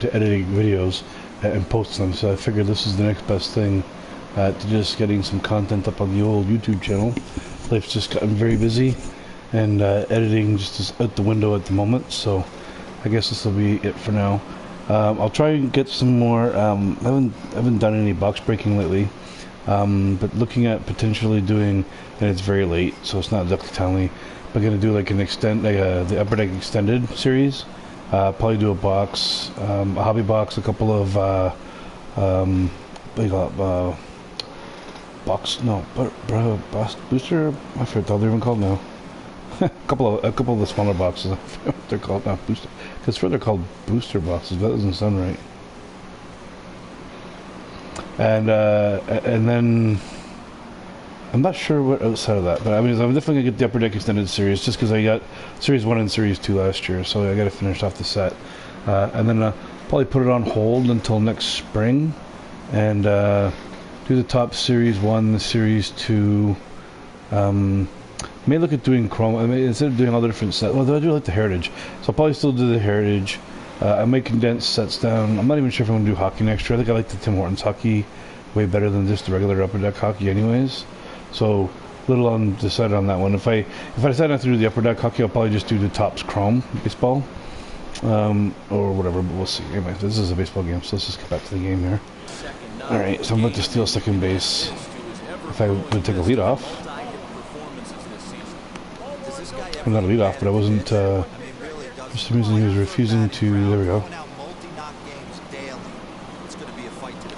to editing videos and post them, so I figured this is the next best thing to just getting some content up on the old YouTube channel. Life's just gotten very busy, and editing just is out the window at the moment, so I guess this will be it for now. I'll try and get some more. I haven't done any box breaking lately, but looking at potentially doing, and it's very late, so it's not exactly timely, but going to do like an the Upper Deck Extended series. Probably do a box, a hobby box, a couple of booster. I forget what they're even called now. a couple of the smaller boxes. I forget what they're called, not booster. Because they're called booster boxes. That doesn't sound right. And then I'm not sure what outside of that, but I mean, I'm definitely gonna get the Upper Deck Extended series just because I got Series 1 and Series 2 last year, so I got to finish off the set, and then probably put it on hold until next spring, and do the top Series 1, the Series 2. May look at doing Chrome. I mean, instead of doing all the different sets. Well, I do like the Heritage, so I'll probably still do the Heritage. I might condense sets down. I'm not even sure if I'm gonna do hockey next year. I think I like the Tim Hortons hockey way better than just the regular Upper Deck hockey, anyways. So little undecided on that one. If I decide not to do the Upper Deck hockey, I'll probably just do the Topps Chrome baseball, or whatever. But we'll see. Anyway, this is a baseball game, so let's just get back to the game here. All right, so I'm about to steal second base. If I would take a lead off, I'm not a lead off, but I wasn't. For some reason, he was refusing to. There we go.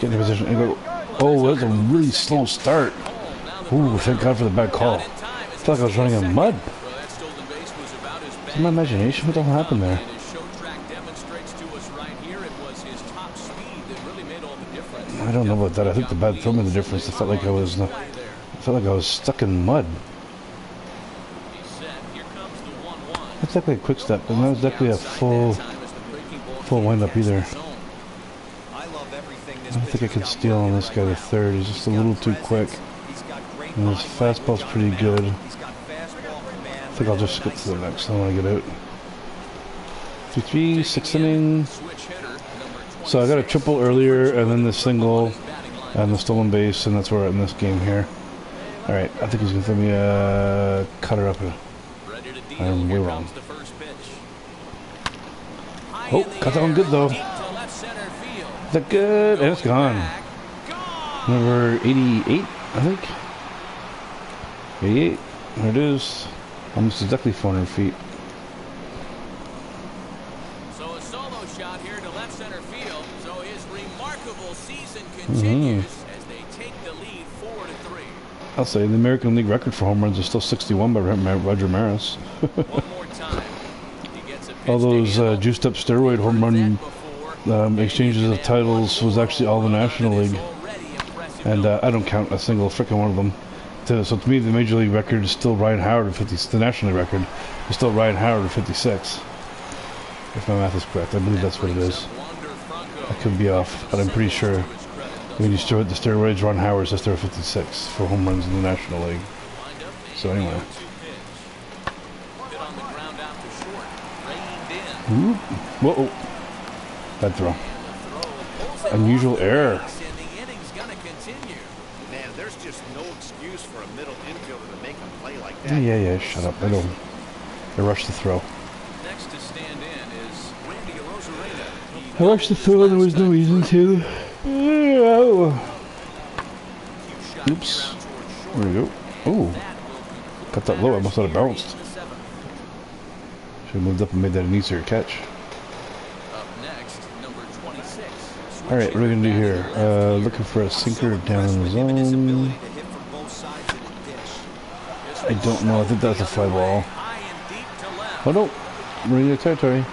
Get in a position and go. Oh, that's a really slow start. Ooh, thank God for the bad call. I felt like I was running in mud. Is it my imagination? What the hell happened there? I don't know about that. I think the bad throw made the difference. I felt like I was stuck in mud. That's definitely a quick step, but that was definitely a full wind-up either. I don't think I could steal on this guy to third. He's just a little too quick. And his fastball's pretty good. I think I'll just skip to the next. I want to get out. 2-3, 6th inning. So I got a triple earlier, and then the single, and the stolen base, and that's where we're at in this game here. Alright, I think he's going to throw me a cutter up. I'm way wrong. Oh, got that one good though. Is that good? And it's gone. Number 88, I think. 88. There it is. Almost exactly 400 feet. So a solo shot here to left center field. So his remarkable season continues as they take the lead 4-3. I'll say the American League record for home runs is still 61 by Roger Maris. One more time. He gets a All those juiced up steroid home run exchanges of titles was actually all the National League. And I don't count a single frickin' one of them. So to me, the Major League record is still Ryan Howard at 50. The National League record is still Ryan Howard at 56. If my math is correct, I believe that's what it is. I could be off, but I'm pretty sure when you start the steroids, Ron Howard's just there at 56 for home runs in the National League. So anyway. Ooh. Whoa! Bad throw. Unusual error. Yeah, shut up. I rushed the throw. Next to stand in is Randy Arozarena. I rushed the throw, there was no reason to. Oops. There we go. Oh. Got that low, I must have bounced. Should have moved up and made that an easier catch. Up next, number 26. Alright, what are we going to do here? Looking for a sinker down in the zone. I don't know. I think that's a fly ball. Oh no! We're in the territory.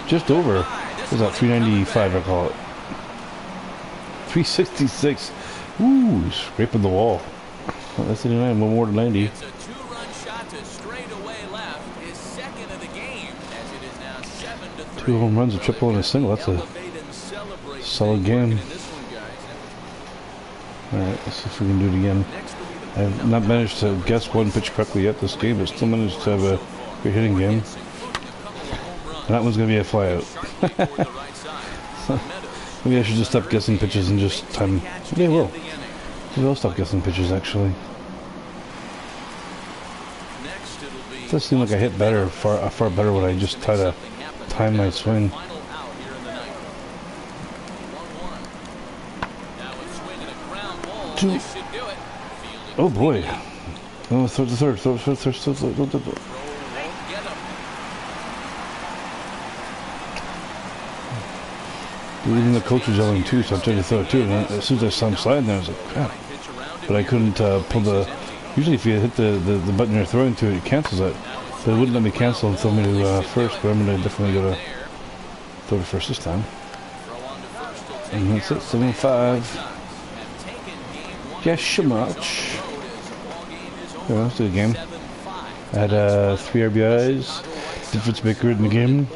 Just over. What was that? 395, I call it. 366. Ooh, scraping the wall. Oh, that's 89. One more to 90. It's a two-run shot to straightaway left. His second of the game, as it is now 7-3. 2 home runs, a triple, and a single. That's a solid game. Alright, let's see if we can do it again. I've not managed to guess one pitch correctly yet this game, but still managed to have a great hitting game. And that one's going to be a flyout. Maybe I should just stop guessing pitches and just time. Maybe I will. Maybe I'll stop guessing pitches, actually. It does seem like I hit better, far better when I just try to time my swing. Two. Oh boy. Oh, third. Even the coach was yelling too, so I tried to throw it too. And as soon as I saw him sliding there, I was like, crap. But I couldn't pull the. Usually, if you hit the button you're throwing to, it cancels it. But it wouldn't let me cancel and throw me to first. But I'm going to definitely go to throw to first this time. And that's it, 7-5. Guess so much. Yeah, let's do a game. I had 3 RBIs, difference maker in the game.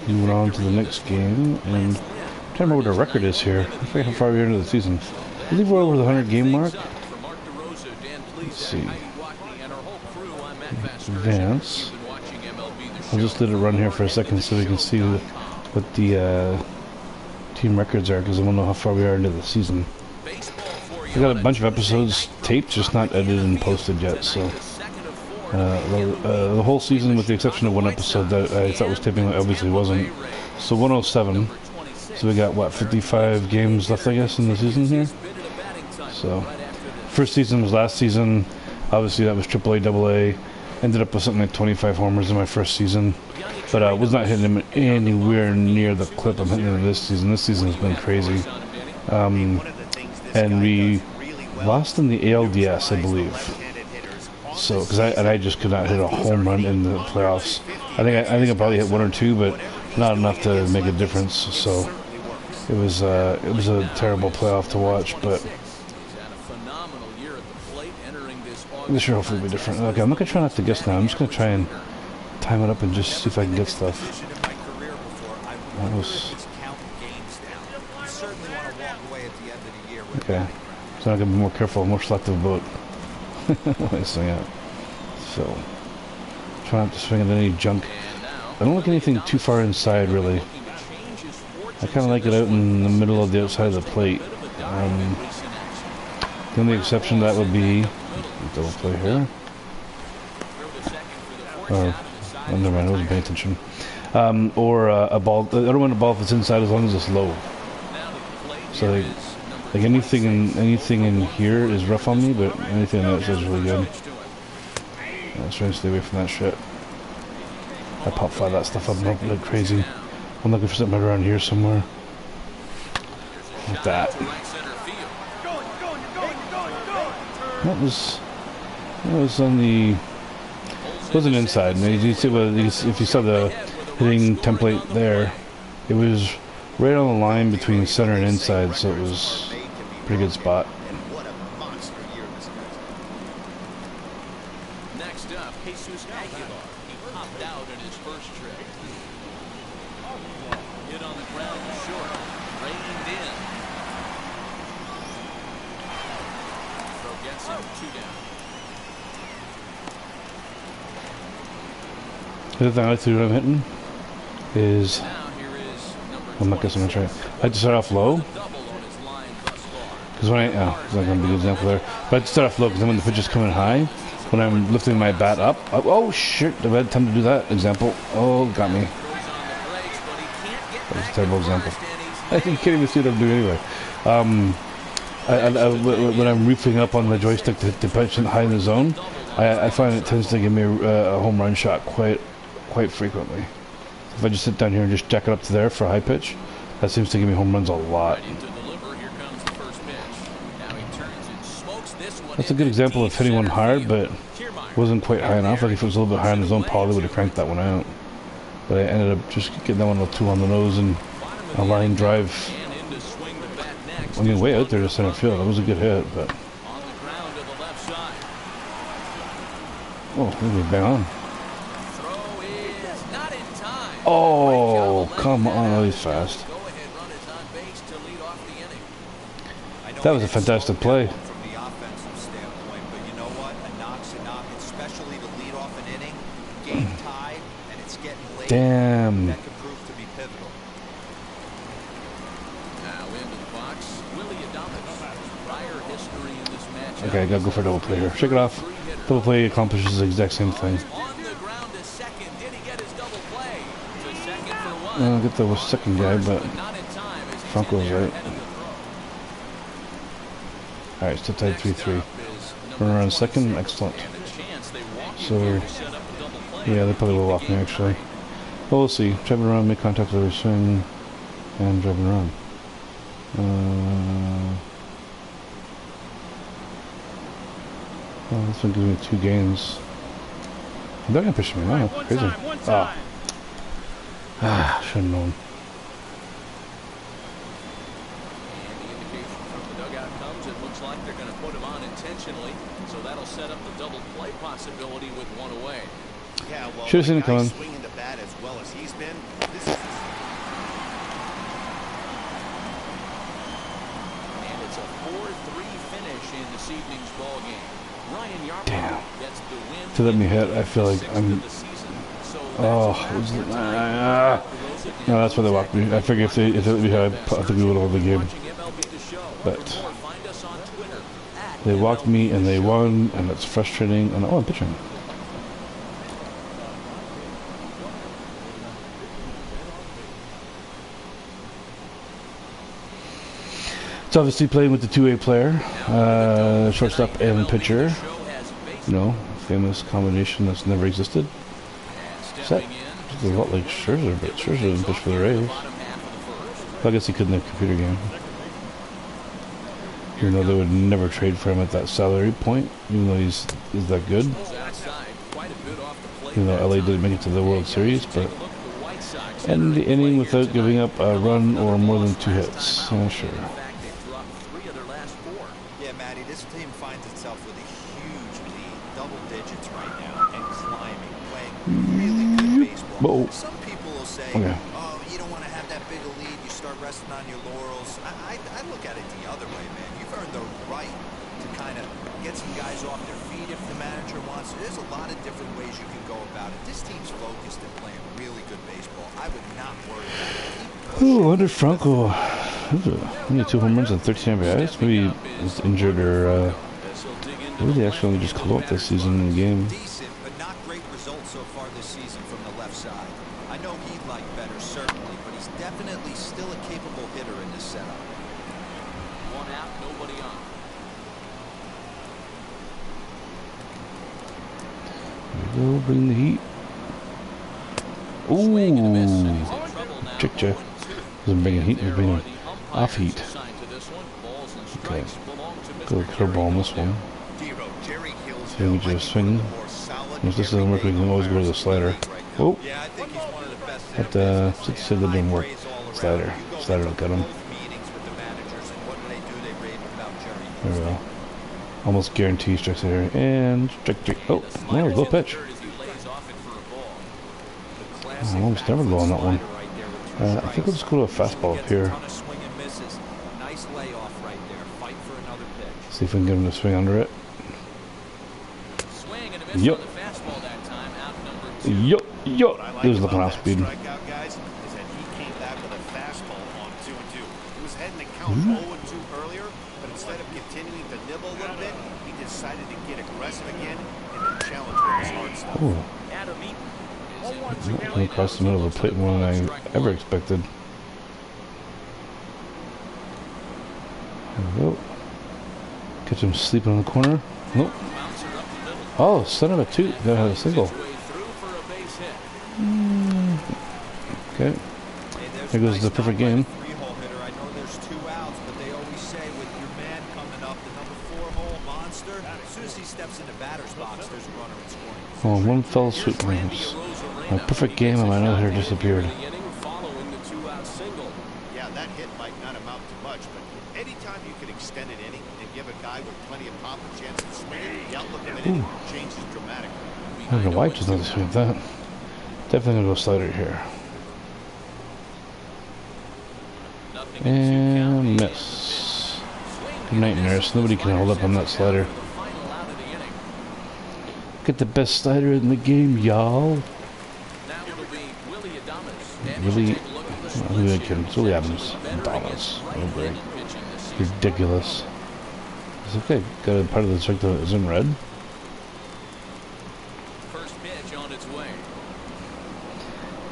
Moving on to the next game, and I'm trying to remember what our record is here. I forget how far we're into the season. I believe we're over the 100 game mark. Let's see. Advance. I'll just let it run here for a second so we can see what the team records are, because I want to know how far we are into the season. We got a bunch of episodes taped, just not edited and posted yet, so the whole season, with the exception of one episode that I thought was taping, obviously wasn't. So 107. So we got what, 55 games left, I guess, in the season here. So first season was last season. Obviously that was AAA, AA. Ended up with something like 25 homers in my first season, but I was not hitting him anywhere near the clip I'm hitting him this season. This season has been crazy. And we lost in the ALDS, I believe. So, because I just could not hit a home run in the playoffs. I think I probably hit 1 or 2, but not enough to make a difference. So, it was a terrible playoff to watch. But this year hopefully will be different. Okay, I'm not gonna try not to guess now. I'm just gonna try and time it up and just see if I can get stuff. That was. Okay, so I'm gonna be more careful, more selective about what I swing at. So, try not to swing at any junk. I don't like anything too far inside, really. I kind of like it out in the middle of the outside of the plate. The only exception to that would be double play here. Or, oh, never mind, I wasn't paying attention. Or a ball. I don't want a ball if it's inside as long as it's low. So like anything in here is rough on me, but anything else is really good. Yeah, I was trying to stay away from that shit. I pop fly that stuff up like crazy. I'm looking for something around here somewhere. Like that. That was on the. It wasn't inside. You see, if you saw the hitting template there, it was right on the line between center and inside, so it was a pretty good spot. Next up, Jesus Aguilar. He popped out in his first trip. Hit on the ground short. Reined in. Throw gets him 2 down. The other thing I like to do when I'm hitting is, I'm not guessing I'm gonna try. I like to start off low, because when I, it's not gonna be a good example there. But I like to start off low, because then when the pitch is coming high, when I'm lifting my bat up, oh shit! I've had time to do that example. Oh, got me. That was a terrible example. I can't even see what I'm doing anyway. When I'm reefing up on the joystick to hit the pitch high in the zone, I find it tends to give me a home run shot quite frequently. If I just sit down here and just jack it up to there for a high pitch, that seems to give me home runs a lot. That's a good example of hitting one hard, but wasn't quite high enough. Like if it was a little bit higher in the zone, probably would have cranked that one out. But I ended up just getting that one a little too on the nose and a line drive. I mean, way out there to center field. That was a good hit, but. Oh, maybe bang on. Oh, come on. Oh, he's fast. That was a fantastic play. Damn. Sox, Willie Adames. Prior history in this matchup. Okay, I gotta go for a double play here. Shake it off. Double play accomplishes the exact same thing. On the ground to second. Did he get his double play? To second for one. I'll get the second guy, but Not in time as he's Franco's in there right. ahead of the throw. Alright, still tied 3-3. Run around second, excellent. So, yeah, they probably will walk me actually. Well, we'll see. Driving around, make contact with every swing, and driving around. Well, this one gives me 2 gains. They're gonna push me now. Crazy. Should have known. And the indication from the dugout comes, it looks like they're going to put him on intentionally. So that'll set up the double play possibility with one away. Yeah, well, should have seen it coming. Swinging the bat as well as he's been. This is And it's a 4-3 finish in this evening's ball game. Ryan Yarbrough Damn. gets the win. To let me hit, I feel like I'm. Oh, no, that's why they walked me. I figured if they let me hit, I think we would have won the game. But they walked me and they won, and it's frustrating. And oh, I'm pitching. It's obviously playing with the 2A player, shortstop and pitcher. You know, famous combination that's never existed. Set. It's a lot like Scherzer, but Scherzer didn't pitch for the Rays. I guess he couldn't have a computer game. Even though they would never trade for him at that salary point, even though he's that good. Even though LA didn't make it to the World Series, but end the inning without giving up a run or more than 2 hits. Yeah, sure. yeah, Matty, this team finds itself with a huge lead, double digits right now, and climbing, playing really good baseball. Whoa. Some people will say, Okay. oh, you don't want to have that big a lead, you start resting on your laurels. I look at it the other way, man. You've earned the right to kind of get some guys off their feet if the manager wants to. There's a lot of different ways you can go about it. This team's focused and playing really good baseball. I would not worry about it. Ooh, under Franco. Only 2 home runs and 13 RBIs. Maybe he's injured or maybe they actually just called out this season in the game. Decent, but not great results so far this season from the left side. I know he'd like better, certainly, but he's definitely still a capable hitter in this setup. One out, nobody on. There we go, bring the heat. Ooh, chick. Wasn't bringing heat, was bringing off heat. Okay, go curveball on this one. So we just swing. If this doesn't work, we can always go to the slider. Oh, but since said that didn't work, slider will cut him. There we go. Almost guarantee strikes here and strike 3. Oh, no, low pitch. I almost never go on that one. I think we'll just go to a fastball up here. See if we can get him to swing under it. Yup. Yup. He was looking off speed. Instead of continuing to nibble a little bit, he decided to get aggressive again and the challenge with his hard stuff. Went across the middle of the plate more than I ever expected. There we go. Catch him sleeping in the corner. Nope. Oh, son of a toot. Gotta have a single. Okay. There goes the perfect game. Oh, one fell swoop rings. My perfect game and my no-hitter disappeared. Yeah, that hit might not amount to much, but anytime you can extend an inning and give a guy with plenty of pop a chance to swing it, the outlook of an inning changes dramatically. I don't know why it doesn't swing that. Definitely gonna go slider here. And miss. Good night, nurse. Nobody can hold up on that slider. Get the best slider in the game, y'all. Really Look at that kid. It's Willie Adams. Thomas. Oh, great. Ridiculous. Is okay. Got a part of the strike that is in red. First pitch on its way.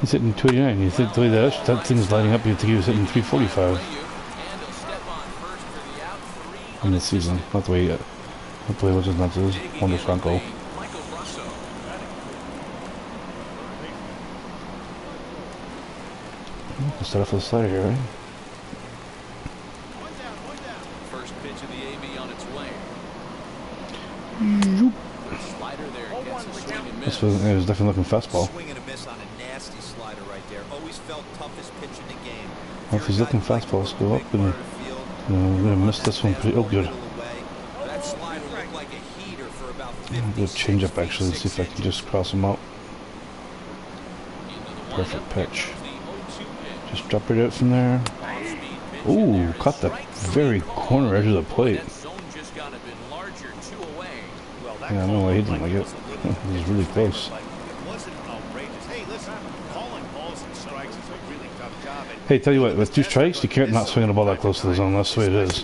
He's hitting 289. You think the way that thing's lighting up, you'd think he was hitting 345 in the season. Not the way it was just nuts is. Wonder Franco. Let's start off with a slider here, right? First pitch of the AB on its way. Slider there gets a swing and miss. It was definitely looking fastball. Swing and a miss on a nasty slider right there. Always felt toughest pitch in the game. Well, if he's looking fastball, let's go up and we're gonna miss this one pretty. Oh, good. That slider looked like a heater for about 50. Good change up actually. Let's see if I can just cross him out. Perfect pitch. Just drop it out from there. Ooh, caught the very corner edge of the plate. Yeah, I don't know why he didn't like it. It was really close. Hey, tell you what, with 2 strikes, you can't not swing a ball that close to the zone. That's the way it is.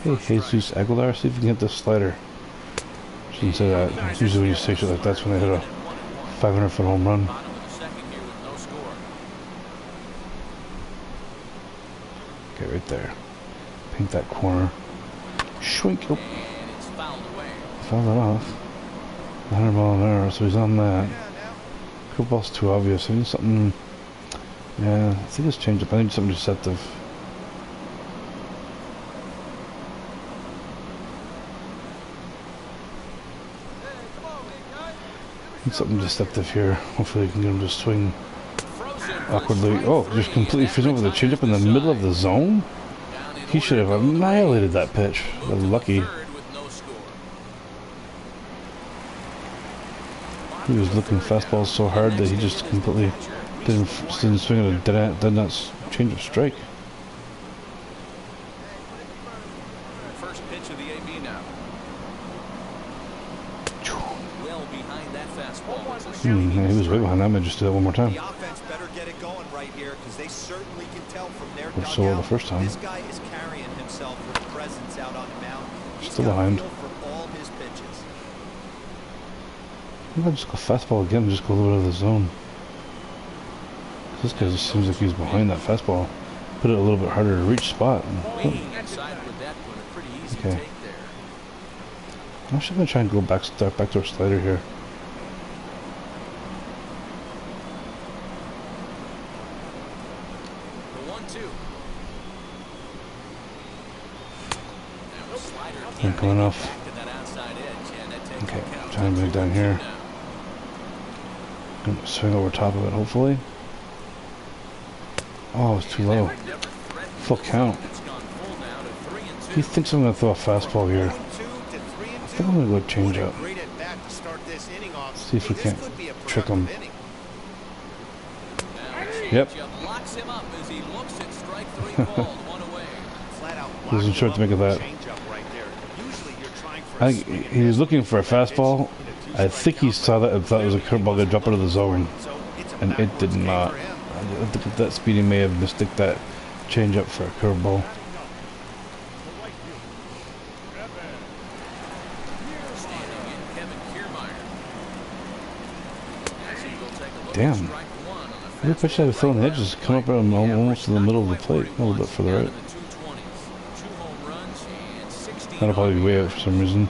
Hey, Jesus Aguilar, see if you can get this slider. Shouldn't say that. Usually when you say shit like that's when they hit a 500-foot home run. Okay, right there. Paint that corner. Shwink. Oh. Fouled it off. 100 mile an hour, so he's on that. Curveball's too obvious. I need something. Yeah, I think it's changed up. I need something deceptive. Something deceptive here. Hopefully, I can get him to swing awkwardly. Oh, just completely freezing over the changeup in the middle of the zone. He should have annihilated that pitch. Lucky. He was looking fastballs so hard that he just completely didn't swing at a dead not change of strike. First pitch of the AB now. Yeah, he was way behind that. I might just do that one more time. The offense better get it going right here because they certainly can tell from their Or so well the first time. This guy is carrying himself with a presence out on the mound. He's Still got behind. a feel for all his pitches. Maybe I'll just go fastball again and just go a little bit of the zone. This guy just seems like he's behind that fastball. Put it a little bit harder to reach spot. Okay. I'm actually going to try and go start backdoor slider here. Ain't going off. Okay, trying to bring it down here. Gonna swing over top of it, hopefully. Oh, it's too low. Full count. He thinks I'm going to throw a fastball here. I think I'm going to go change up. See if we can't trick him. Yep. Wasn't sure what to make of that. He was looking for a fastball. I think he saw that and thought it was a curveball to drop out of the zone. And it did not. I think at that speed he may have mistaken that change up for a curveball. Damn. Every pitch I was throwing the edges come up almost in the middle of the plate. A little bit further right. That'll probably be way out for some reason.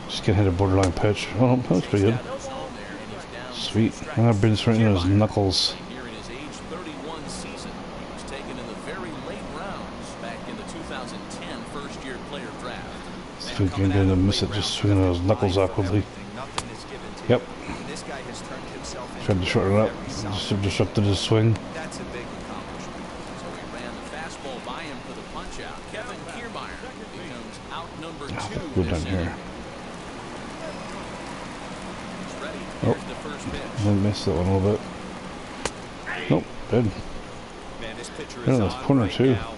Just gonna hit a borderline pitch. Oh, that was pretty good. Sweet. I'm gonna bring this right into his knuckles. See if we can get him to miss it, just swinging those knuckles awkwardly. Yep. Tried to shorten it up. Just disrupted his swing. That's a big accomplishment. So he ran the fastball by him for the punch out. Kevin Kiermaier becomes out number 2. Go down here. He's ready. Oh, Here's the first pitch. I missed that one a little bit. Nope, good. Man, this pitcher Yeah, is that's on corner right too. now,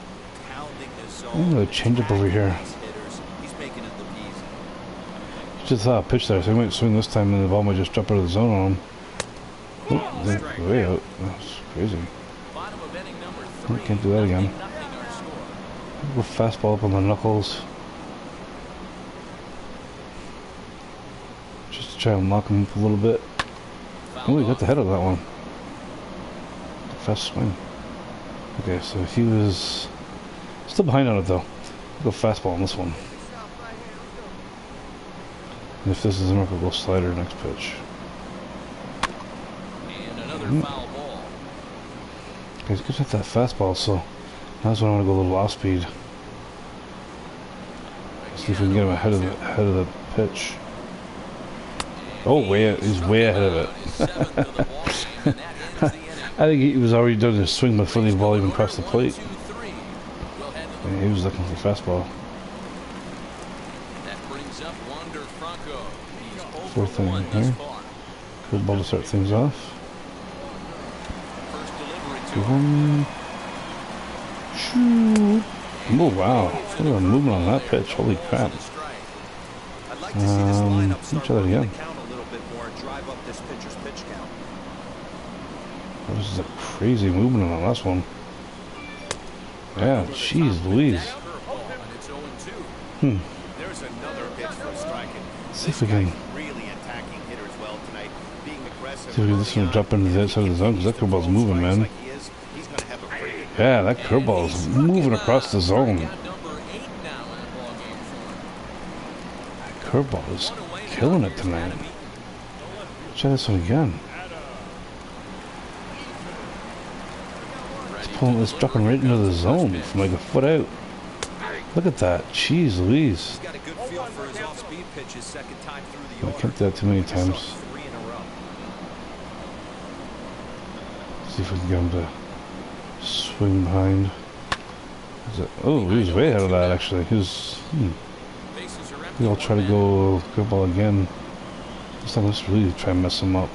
pounding his zone. I'm gonna change up over here. He's making it look easy. Just saw a pitch there, so he might swing this time, and the ball might just drop out of the zone on him. Oh, they're way out. That's crazy. Bottom of inning number I 3. can't do that again. Nothing our score. Go fastball up on the knuckles. Just to try and lock him up a little bit. Oh, he got the head of that one. Fast swing. Okay, so he was still behind on it though. Go fastball on this one. And if this is a miracle, go slider next pitch. And another foul ball. Okay, he's good at that fastball, so that's when I want to go a little off speed. See if we can get him ahead of the pitch. Oh, he's way ahead of it. I think he was already done his swing before the ball even crossed the plate. Yeah, he was looking for fastball. That brings up Wander Franco. He's Fourth over inning 1 thus here. far. Good ball to start things off. First delivery to Good him. one. Shoot. Oh wow! Look at the movement on that pitch. Holy crap! I'd like to see this lineup start try that moving again. the count a little bit more and drive up this pitcher's pitch count. This is a crazy movement on this one. Yeah, jeez Louise. Hmm. There's another pitch for striking. See if we can. Really attacking hitters well tonight, being aggressive. See if we can just jump into the outside of the zone because that curveball's moving, man. He's going to have a pretty good Yeah, that curveball's moving across the zone. Number 8 now in the ball game for him. That curveball is killing it tonight. Try this one again. It's dropping right into the zone from like a foot out. Look at that. Jeez Louise. He's got a good feel for his off-speed pitches second time through the I order. can't do that too many times. 3 in a row. See if we can get him to swing behind. Oh, he was way ahead of that actually. He was. Bases are empty. Maybe I'll try to go curveball again. This time let's really try and mess him up.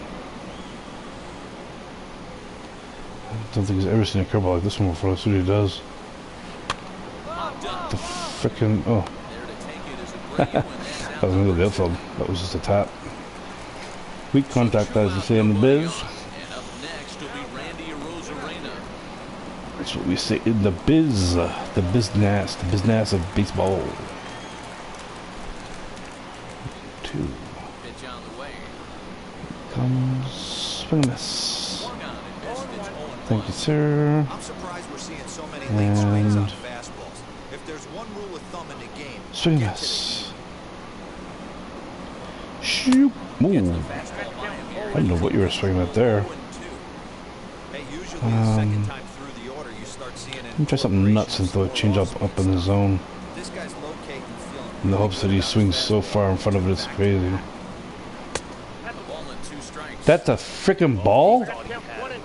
I don't think he's ever seen a curveball like this one before. Let's see what he does. The frickin' oh. There to take it is a great one. That was into the outfield. That was just a tap. Weak contact, as you say in the biz. And up next will be Randy Arozarena. That's what we say in the biz. The business of baseball. 2. Pitch on the way. Comes swing and miss. Swung on and missed. It's 0-1. Thank you, sir. I'm surprised we're seeing so many late swings on And fastballs. If there's one rule of thumb in the game, swing and get to the miss. Shoot. Ooh. I didn't know what you were swinging at there. 0-2. Hey, usually the second time through the order, you start seeing an Let me try something nuts and throw a change up in the zone. This guy's locating and feeling In the hopes that he swings so far in front of it, it's crazy. The ball and 2 strikes. That's a freaking ball?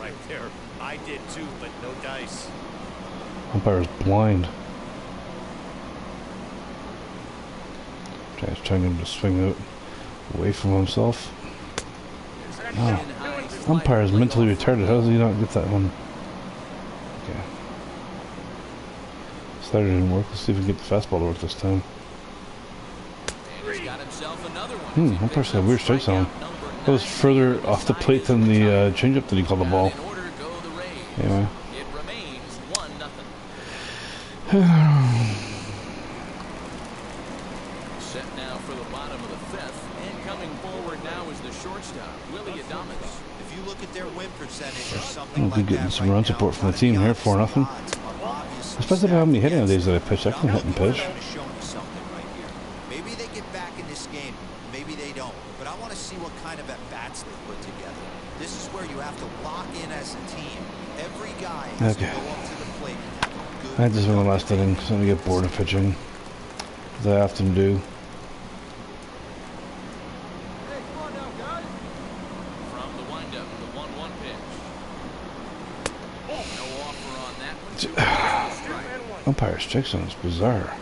right there. I did too, but no dice. Umpire's blind. Trying to get him to swing out away from himself. Wow. Umpire is mentally retarded. How does he not get that one? Okay. Slider didn't work. Let's see if we can get the fastball to work this time. And he's got himself another one. Umpire's got a weird strike zone. That was further off the plate than the changeup that he called the ball. In order go the Rays. Anyway. It remains 1-0. Set now for the bottom of the 5th. And coming forward now is the shortstop, Willie Adames. If you look at their win percentage or I something don't like think that getting some right run now, support from the gotta team be here, honest, 4-0. the odds are obviously Especially how many hitting stacked days that I against pitch. I can hit and pitch. I'm showing you something right here. Maybe they get back in this game, maybe they don't. But I want to see what kind of at-bats they put together. This is where you have to lock in as a team. Every guy has to go up to the plate and have a good I had this in the last inning because I'm going to get bored of pitching. As I often do. From the windup, the 1-1 pitch. No offer on that one. 2 balls and a strike. Umpire strike zone is bizarre.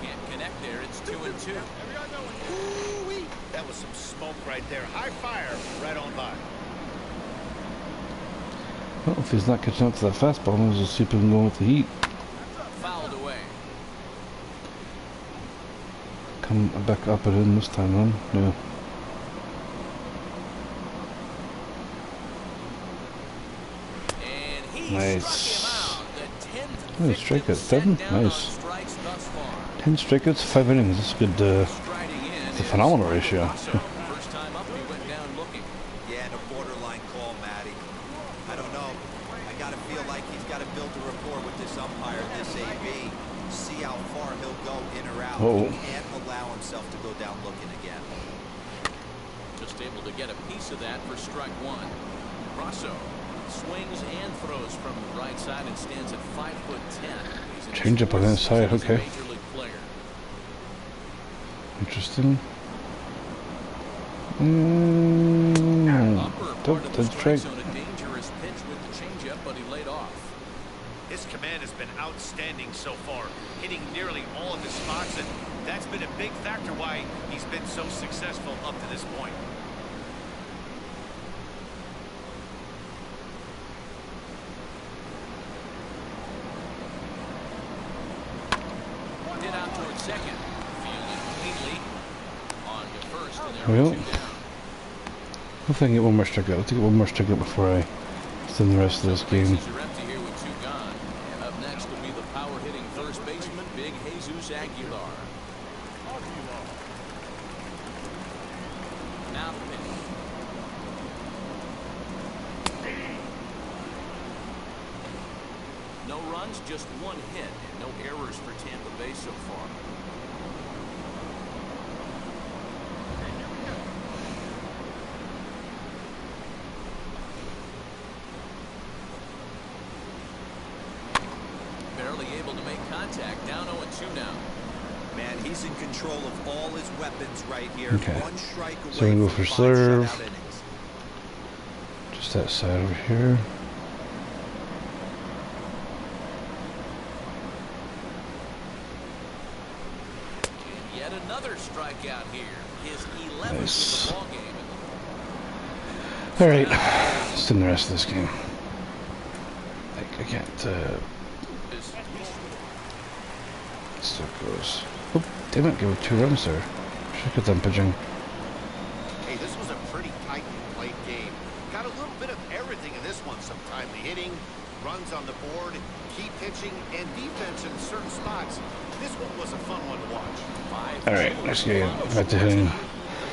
Can't connect there. It's 2-2. Ooh-wee. That was some smoke right there. High fire right on by. Well, if he's not catching up to that fastball, let's just see if we can go with the heat. come back up and in this time, then. Yeah. And he Nice. struck him out. The 10th Nice strikeout, 7. down on Nice. strikes thus far. 10 strikeouts, 5 innings. That's a good. Striding in It's a is phenomenal ratio. Russo. First time up, he went down looking. Yeah, and a borderline call, Matty. I don't know. I got to feel like he's got to build a rapport with this umpire, this AB. See how far he'll go in or out. Oh. He can't allow himself to go down looking again. Just able to get a piece of that for strike one. Russo swings and throws from the right side and stands at 5'10". Change up on the inside, okay. Interesting. Dead strike. On a dangerous pitch with the changeup, but he laid off. His command has been outstanding so far, hitting nearly all of his spots, and that's been a big factor why he's been so successful up to this point. Hit out towards second. Fielded cleanly. On to first, and there Well, are 2 down. hopefully I can get one more strikeout. I'll take one more strikeout before I send the rest of this game. Bases are empty here with 2 gone. And up next will be the power-hitting first baseman, Big Jesus Aguilar. Now the pitch. No runs, just 1 hit, and no errors for Tampa Bay so far. Barely able to make contact. Down 0-2 now. Man, he's in control of all his weapons right here. Okay. 1 strike away So we go from for 5 serve. shutout innings. Just that side over here. And yet another strikeout here. His 11th Nice. of the ball game. All right, let's send the rest of this game. I can't. So it goes. Oh, damn it! Give it 2 runs there. Should get them pitching. Hey, this was a pretty tightly played game. Got a little bit of everything in this one. Some timely hitting, runs on the board, key pitching, and defense in certain spots. This one was a fun one to watch. All right, next game. Back to hitting.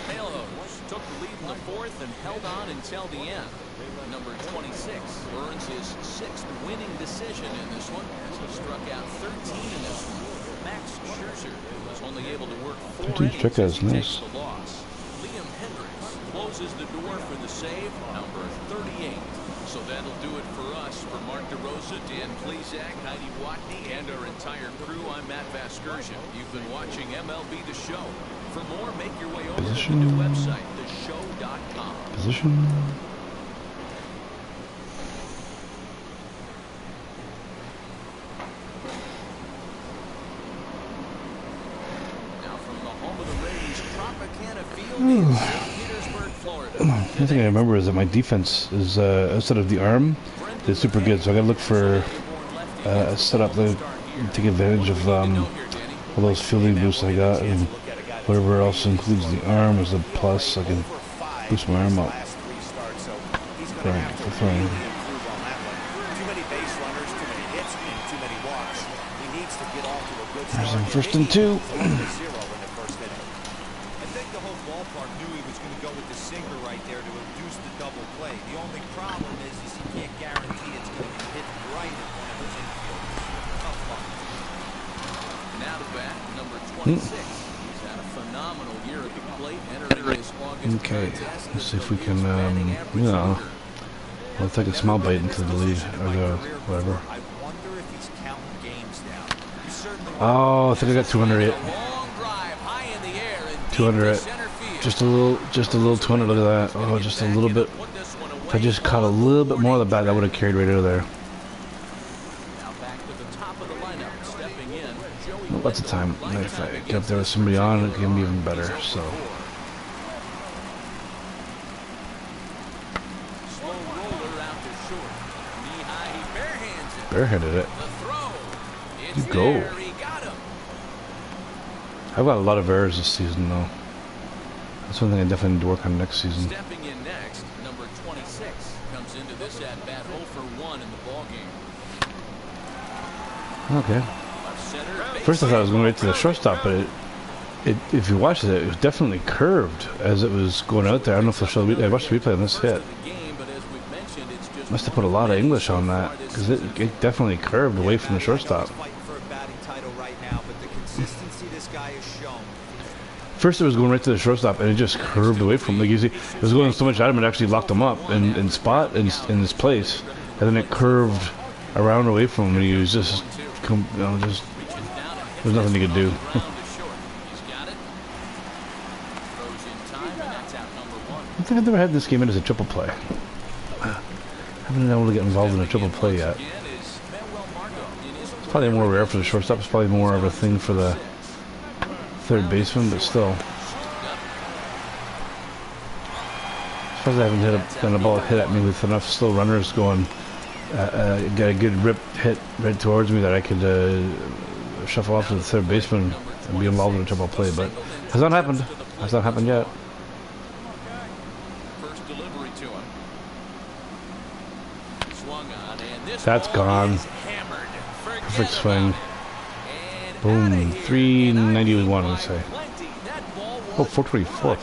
Palos took the lead in the 4th and held on until the end. Number 26 earns his 6th winning decision in this one as he struck out 13 in this one. Max Scherzer was only able to work 4 13 innings strikeouts, as he nice. takes the loss. Liam Hendricks closes the door for the save, number 38. So that'll do it for us. For Mark DeRosa, Dan Plezak, Heidi Watney, and our entire crew, I'm Matt Vasgersian. You've been watching MLB The Show. For more, make your way over to the new website, theshow.com. Position. Now from the home of the Rays, Tropicana Field in St. Petersburg, Florida. One thing I remember is that my defense is outside of the arm is super good, so I gotta look for a setup to take advantage of all those fielding boosts I got, and whatever else includes the arm is a plus. I can boost my arm up for throwing. There's him, 1st and 2. I think the whole ballpark knew he was going to go with the sinker right there to induce the double play. The only problem is he can't guarantee it's going to be hit right at one of his infielders. Tough luck. Now to bat, number 26. He's had a phenomenal year at the plate, entering his August Okay, contest. let's see if we can, you know, I'll take a small bite into the lead, or the whatever. I wonder if he's counting games now. He certainly Oh, I think I got 200 it. Long drive high in the air and 200 it. center field. Just a little 200. Look at that. Oh, just a little bit. If I just caught a little bit more of the bat, that would have carried right out of there. Now back to the top of the lineup, stepping in. Joey Well, lots of time. And if I get up there with somebody on, it can be even better. So, slow roller out to short. Knee high, he barehands it. barehanded it. The throw. It's You go. there. He got him. I've got a lot of errors this season, though. That's one thing I definitely need to work on next season. Stepping in next, number 26 comes into this at bat 0 for 1 in the ball game. Okay. First I thought I was going right to the shortstop, but if you watch it was definitely curved as it was going out there. I don't know if I watched the replay on this hit. Must have put a lot of English on that, because it definitely curved away from the shortstop. First it was going right to the shortstop, and it just curved away from him. Like you see, it was going so much at him, it actually locked him up in his place, and then it curved around away from him, and he was just, just there's nothing he could do. I think I've never had this game in as a triple play. I haven't been able to get involved in a triple play yet. It's probably more rare for the shortstop. It's probably more of a thing for the third baseman, but still. As far as I haven't gotten a ball hit at me with enough slow runners going, got a good rip hit right towards me that I could shuffle off to the third baseman and be involved in a triple play, but has not happened. Has not happened yet. That's gone. Perfect swing. Boom. 391, let's say. Oh, 424.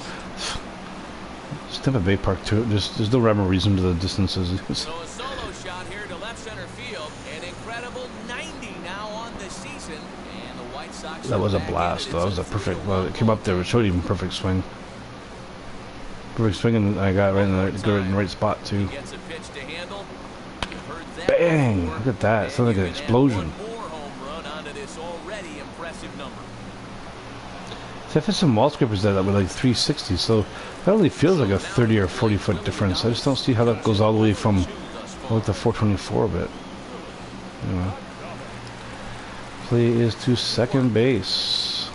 Tampa Bay Park too. There's no rhyme or reason to the distances. So a solo shot here to left center field. An incredible 90 now on the season. And the White Sox. That was a blast. That was a perfect. Well, it came up there. It showed even perfect swing. Perfect swing, and I got right in the right spot too. Bang! Look at that. It sounded like an explosion. See, I've had some wall scrapers there that were like 360, so that only feels like a 30 or 40 foot difference. I just don't see how that goes all the way from like the 424 a bit. Anyway. Play is to second base.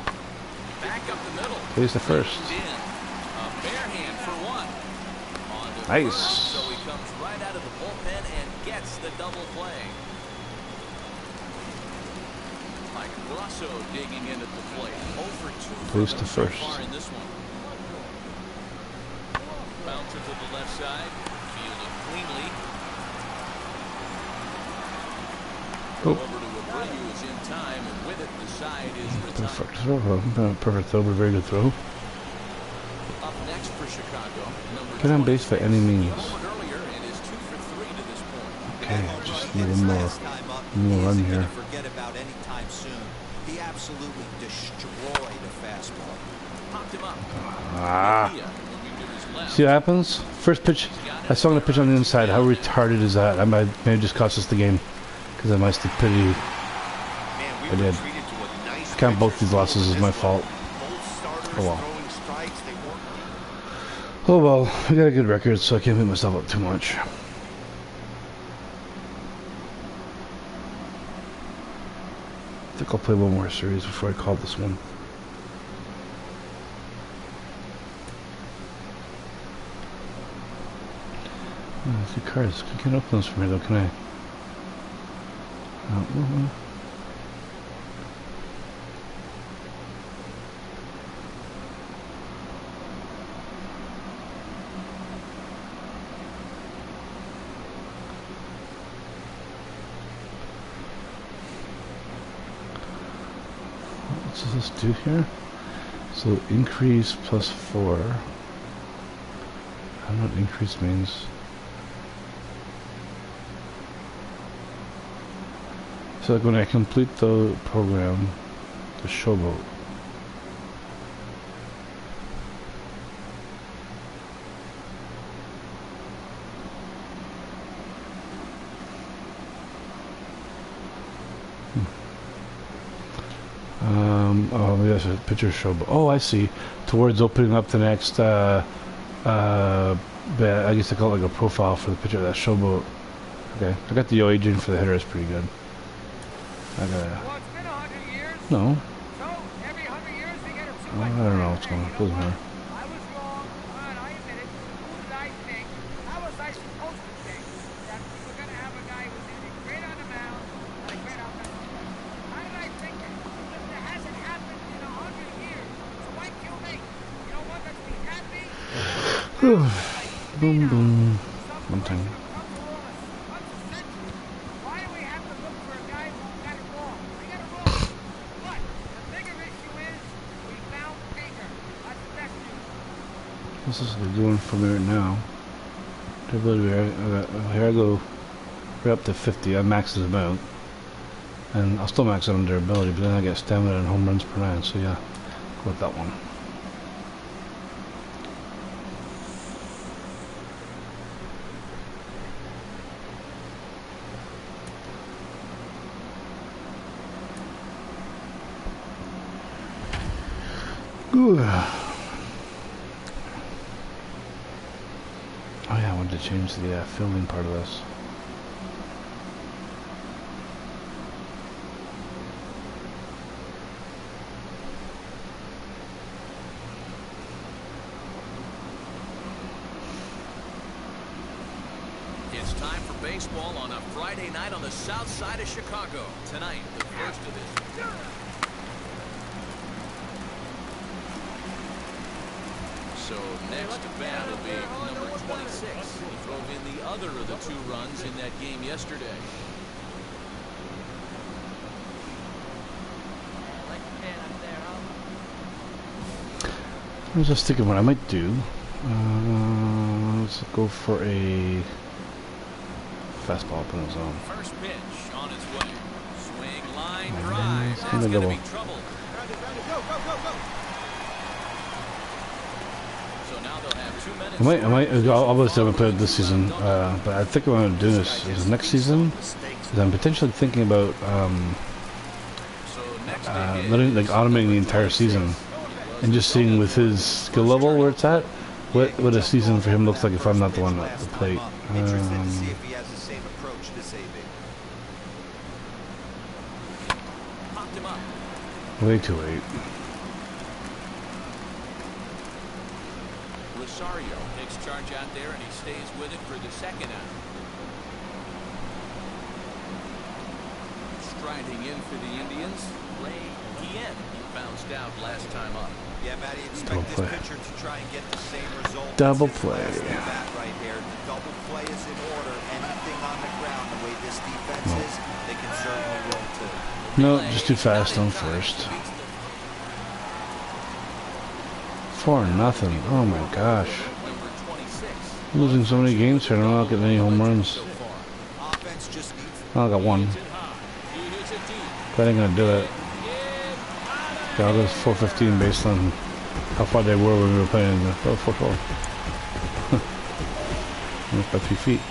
Plays to first. Nice. Digging in at the plate. 0 for 2 Plays to first. In this one. Bouncer to the left side. Fielded cleanly. Oh. Over to Abreu is in time, and with it, the side is retired. Perfect throw. Perfect throw, but very good throw. Up next for Chicago. Get on base by any means. Earlier, and is 2 for 3 to this point. Okay, just need one more run here. Forget about any time soon. He absolutely destroyed a fastball. Popped him up. Ah. See what happens? First pitch, I saw him the pitch on the inside. How retarded is that? I might maybe just cost us the game because of my stupidity. I did. I count both these losses as my fault. Oh well. Oh well, we got a good record, so I can't beat myself up too much. I think I'll play one more series before I call this one. Oh, a few cards. I can't open those from here though, can I? No. What does this do here? So increase plus 4. I don't know what increase means. So like when I complete the program, the showboat. Oh, maybe that's a picture showboat. Oh, I see. Towards opening up the next, I guess I call it like a profile for the picture of that showboat. Okay, I got the OA gene for the header. It's pretty good. I gotta. Well, it's been 100 years. No. So, every 100 years they get a I don't know what's going on. Doesn't matter. I was wrong. Fine, I admit it. Who did I think? How was I supposed to think that we were going to have a guy who's hitting great on the mound and a great offensive player? How did I think it? Because it hasn't happened in 100 years. Boom, boom. One time. Why do we have to look for a guy who got it wrong? We got it wrong. But the bigger issue is we found Baker. That's the best news. This is what we're doing for me right now. Here I go. Right up to 50. I maxed them out. And I'll still max out on durability, but then I get stamina and home runs per 9. So yeah, go with that one. Ooh. Oh yeah, I wanted to change the filming part of this. It's time for baseball on a Friday night on the south side of Chicago. Tonight, the first of this. So next to bat will be number 26. He drove in the other of the 2 runs in that game yesterday. I was just thinking what I might do. Let's go for a fastball up in the zone. First pitch on its way. Swing, line, Oh, drive. it's That's gonna going to double. be trouble. So now they'll have 2 minutes. Obviously I haven't played this season, but I think what I'm going to do is next season, is I'm potentially thinking about So next to hit, automating the entire season and just seeing with his skill level where it's at, what a season for him looks like if I'm not the one at the plate. Interested to see if he has the same approach this evening. popped him up. Way too late. Rosario takes charge out there, and he stays with it for the second out. Striding in for the Indians, Ray Guillen. He bounced out last time up. Yeah, Matty, Double expect play. this pitcher to try and get the same result. Double as his play. last at bat right here. The double play is in order. Anything on the ground, the way this defense is, they can certainly roll too. No, just too fast on first. 4-0. Oh my gosh. Number 26. I'm losing so many games here, and I'm not getting any home runs. So far. Offense just needs I got one. That ain't gonna do it. Yeah, I was 415 based on how far they were when we were playing the 4-4. Almost by 3 feet.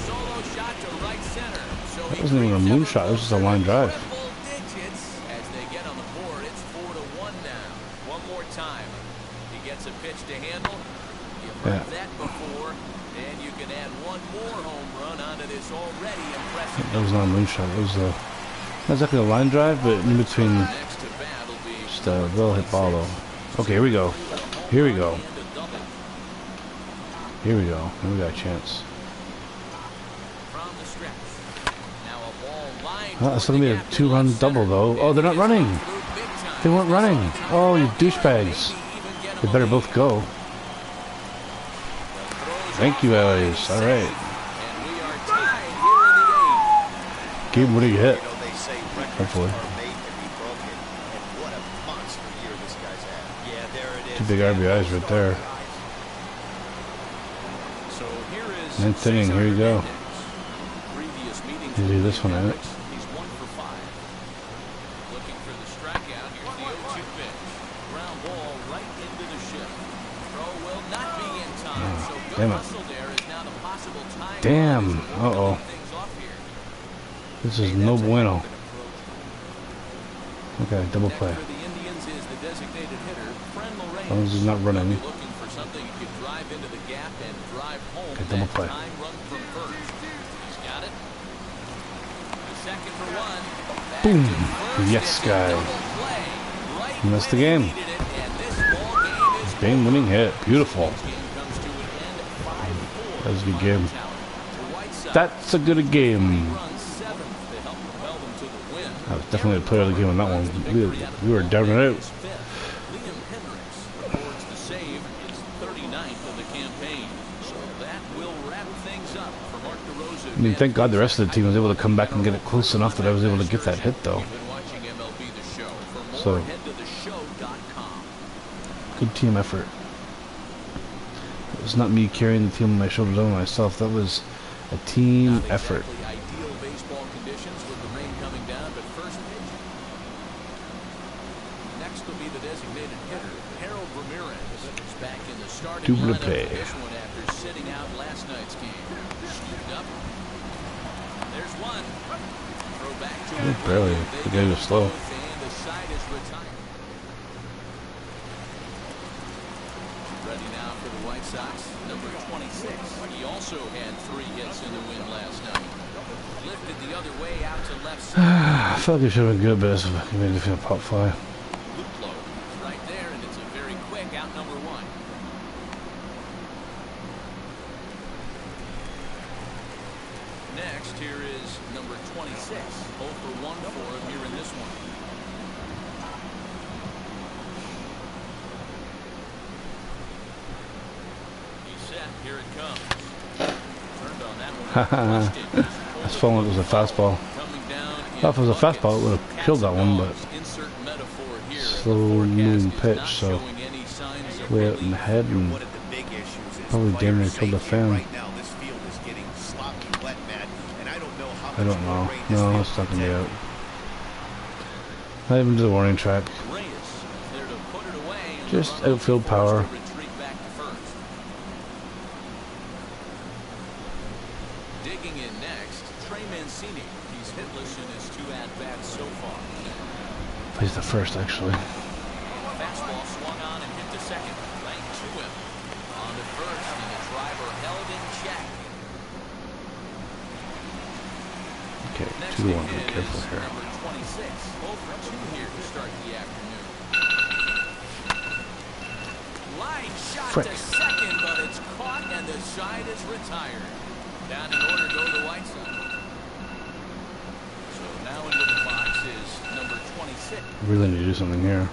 Solo shot to right center. So That wasn't even a moonshot, it was just a line drive. triple digits as they get on the board. It's 4-1 now. One more time. He gets a pitch to handle. You've heard Yeah. that before. And you can add one more home run onto this already impressive. That was not a moonshot, it was not exactly a line drive, but in between Next to bat will be just a well hit ball though. Okay, here we go. Here we go. and a double Here we go. Now we got a chance. from the stretch. Now a ball line. Oh, it's gonna be a 2-run double though. Oh, they're not running. They weren't running. Oh, you douchebags. They better both go. Thank you, guys. All right. And we are tied here in the 8th. Game winning hit. You know, they say records Hopefully. are made to be broken, and what a monster year this guy's had. Yeah, there it is. 2 big RBIs right there. So here is 9th inning, here you go. Previous meetings You do this one, with the ain't it? Mavericks, he's 1 for 5. Looking for the strikeout. Here's the 0-2 pitch. Ground ball right into the shift. Throw will not be in time. So good damn it. hustle there is now the possible time. Damn. run as we're Uh-oh. cutting things off here. This is no bueno. Okay, double Next play. for the Indians is the designated hitter, Fran As long as he's not running. He'll be looking for something he can drive into the gap and drive home Okay, double that play. time run from first. He's got it. The second for 1. Back Boom. to first. Yes, It's a guy. double play. Right Missed the when he game. needed it, and this ball game is Game winning hit. Beautiful. This game comes to an end 5-4 That was a good on game. the tower. The White Sox That's a good game. run 7th to help propel them to the win. I was definitely the player of the game on that one. We were down and out. Liam Hendricks records the save. It's 39. mean, thank God the rest of the team was able to come back and get it close enough that I was able to get that hit, though. You've been watching MLB The Show. For more, So, head to theshow.com. good team effort. It was not me carrying the team on my shoulders on myself. That was a team Not effort. exactly ideal baseball conditions with the rain coming down, but first pitch. Next will be the designated hitter, Harold Ramirez. He's back in the starting Double lineup play. for this one after sitting out last night's game. Scooped up. There's one. Throw back to him. Barely. They The guy was get slow. both, and the side is retired. Ready now for the White Sox, number 26. He also had 3 hits in the win last night. Lifted the other way out to left side. I felt like it should have been good, but it's made it feel pop fly. Luplo is right there, and it's a very quick out number 1. Next, here is number 26. 0 for 1 for him here in this one. He's set. Here it comes. Turned on that one. That's falling. It was a fastball. Coming down in If it was a buckets. fastball, it would have killed that one, but Insert metaphor here. slow The forecast moving is pitch, not so showing any signs of way out in relief. the head and One of the big issues is probably damn near player killed the safety. fan. Right now, this field is getting sloppy wet, Matt, and I don't know how I don't much more know. rain this No, field it's not can gonna be take. out. Not even to the warning track. Reyes is there to put it away, and the Just runner outfield forced power. to retreat back to first. Digging in next, Trey Mancini. He's hitless in his 2 at-bats so far. Plays the first, actually. Fastball swung on and hit to second. Right to him. On to first, and the driver held in check. Okay, Next 2 to 1. to Be hit careful is here. number 26. 0 for 2 here to start the afternoon. Line shot Frick. to second, but it's caught and the side is retired. Down in order go the White Sox. So now into the box is number 26. Really need to do something here.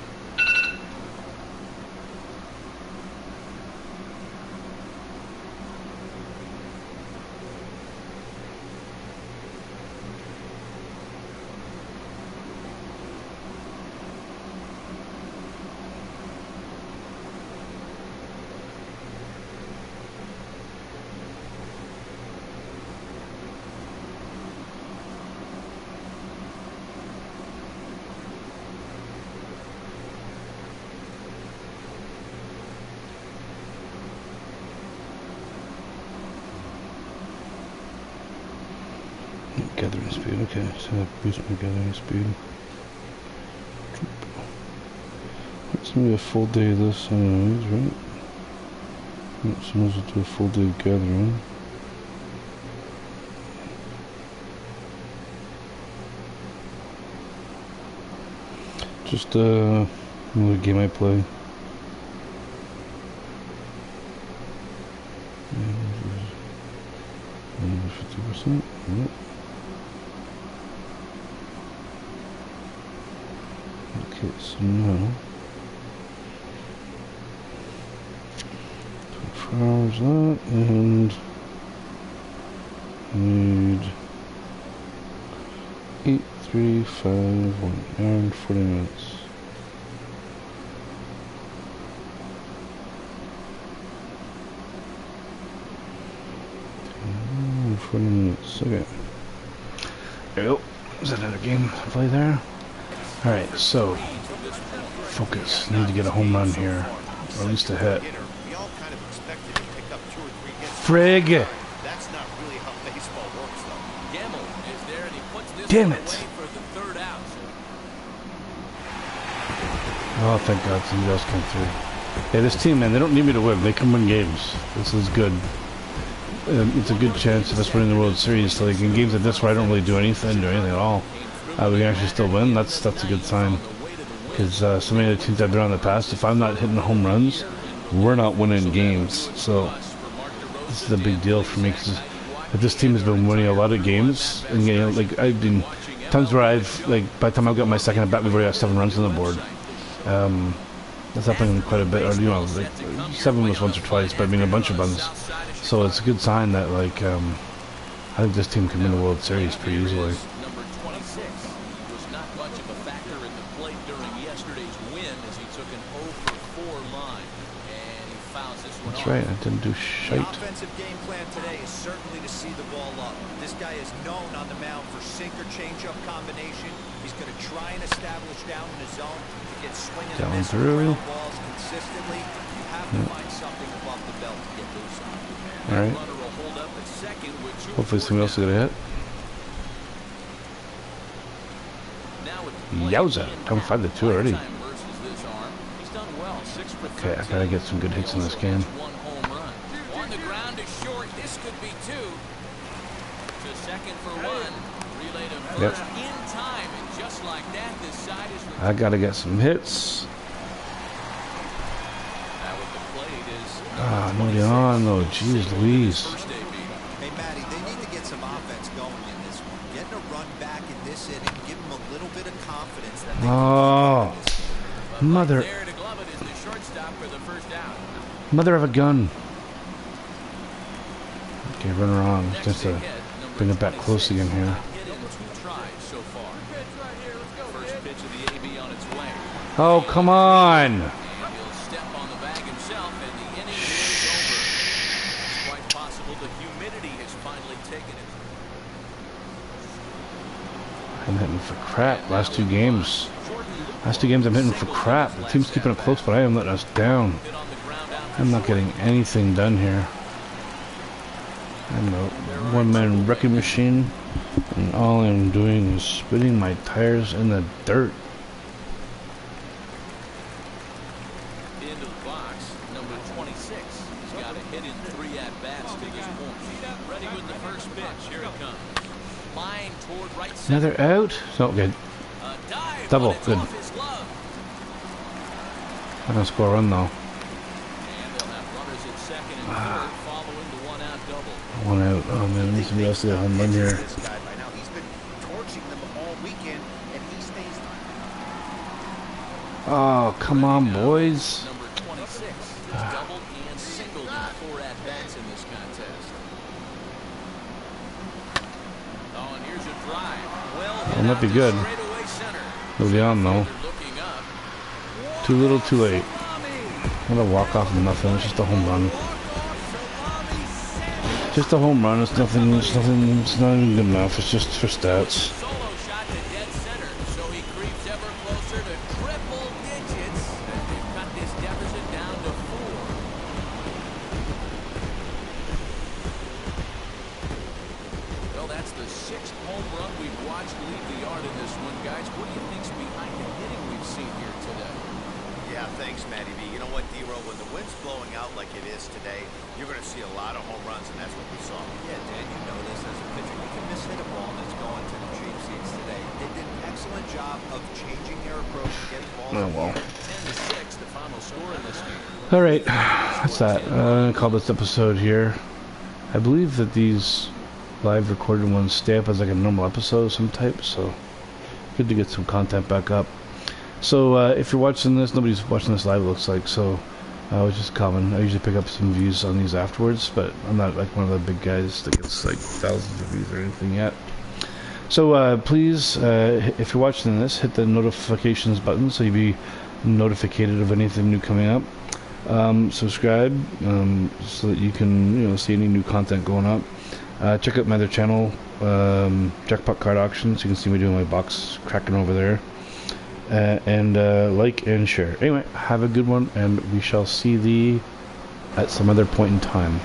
Gathering speed, okay, so I boost my gathering speed. It's gonna be a full day of this anyways, right? Yep, so might as well do a full day of gathering. Just another game I play. 50%, yep. Okay, so now 24 hours that, and need 8, 3, 5, 1 hour and 40 minutes. Mm, 40 minutes, okay. There we go. Is that another game to play there? Alright, so focus. Need to get a home run here. Or at least a hit. Hitter, we all kind of expected to pick up 2 or 3 hits. Frig! That's not really how baseball works, though. Gamble is there, and he puts this Damn one it. away for the 3rd out. Oh, thank God somebody else came through. Yeah, this team, man, they don't need me to win. They can win games. This is good. It's a good chance of us winning the World Series. Like in games like this where I don't really do anything at all, we can actually still win. That's a good sign. Because so many of the teams I've been on in the past, if I'm not hitting home runs, we're not winning games. So this is a big deal for me. Because if this team has been winning a lot of games, and you know, like I've been times where I've like by the time I've got my second at bat, we've already got 7 runs on the board. That's happening quite a bit, or you know, like 7 was once or twice, but I mean a bunch of runs. So it's a good sign that like I think this team can win the World Series pretty easily. Number 26 was not much of a factor in the plate during yesterday's win as he took an 0 for 4 line. And he fouls this one That's off. right, I didn't do The shite. offensive game plan today is certainly to see the ball up. This guy is known on the mound for sinker changeup combination. He's going to try and establish down in his zone to get swinging Down and missing through. ground balls consistently. You have to find something above the belt to get loose on. All right. Runner will hold up at second with two Hopefully somebody else down. will get a hit. Now with the play Yowza, in down 5-2 already. Lifetime versus this arm. He's done well, 6 for Okay, I 13. gotta get some good hits in this Also game. has 1 home run. On the ground to short. This could be 2. To second for 1. Relay to Yep. first in time, and just like that, this side is. I gotta get some hits. Now with the plate is. Ah, nobody on though. Jeez Louise. First debut. Hey, Matty, they need to get some offense going in this one. Getting a run back in this inning, give them a little bit of confidence that they Oh, can keep this. But mother, right there to glove it is the shortstop for the first out. mother of a gun. Okay, run around Next just to to hit, number bring it back close 26. again here. Hit in 2 tries so far. First pitch of the AB on its way. Oh, come on. And he'll step on the bag himself, and the inning is over. It's quite possible the humidity has finally taken it. I'm hitting for crap. Last 2 games. Last 2 games I'm hitting for crap. The team's keeping it close, but I am letting us down. Hit on the ground out I'm not getting anything done here. I'm a one-man wrecking machine, and all I'm doing is spinning my tires in the dirt. into the box. Number 26. He's got a hit in 3 at-bats to this point. Ready with the first pitch. Here it comes. Line toward right center. Another out? No, good. A dive, Double, but it's good. off his glove. I'm gonna score a run though. And they'll have runners at second and third following the 1-out double. 1 out. Oh man, I need somebody else to get a home run here. This guy by now, he's been torching them all weekend, and he stays. Oh, come on, boys. Number 26 has doubled and singled in 4 at-bats in this contest. Oh, and here's a drive. Well hit That might out be to good. straightaway center. Nobody on though. They're looking up. Too little, too late. I'm gonna walk off of nothing. It's just a home run. Just a home run. It's nothing. It's nothing. It's not even good enough. It's just for stats. Solo shot to dead center, so he creeps ever closer to triple digits as they've cut this deficit down to 4. Well, that's the 6th home run we've watched leave the yard in this one, guys. What do you think's behind the hitting we've seen here today? Yeah, thanks, Matty B. You know what, D-Row, when the wind's blowing out like it is today, you're going to see a lot of home runs, and that's what we saw. Yeah, Dan, you know this as a pitcher. You can miss hit a ball that's going to the cheap seats today. They did an excellent job of changing their approach to get balls. Oh well. 10-6, the final score in this game. All right, that's that. I'm gonna call this episode here. I believe that these live recorded ones stay up as like a normal episode of some type, so good to get some content back up. So if you're watching this, nobody's watching this live, it looks like, so which is common. I usually pick up some views on these afterwards, but I'm not like one of the big guys that gets like thousands of views or anything yet. So please, if you're watching this, hit the notifications button so you'll be notified of anything new coming up. Subscribe so that you can see any new content going up. Check out my other channel, Jackpot Card Auctions. You can see me doing my box cracking over there. And like and share. Anyway, have a good one, and we shall see thee at some other point in time.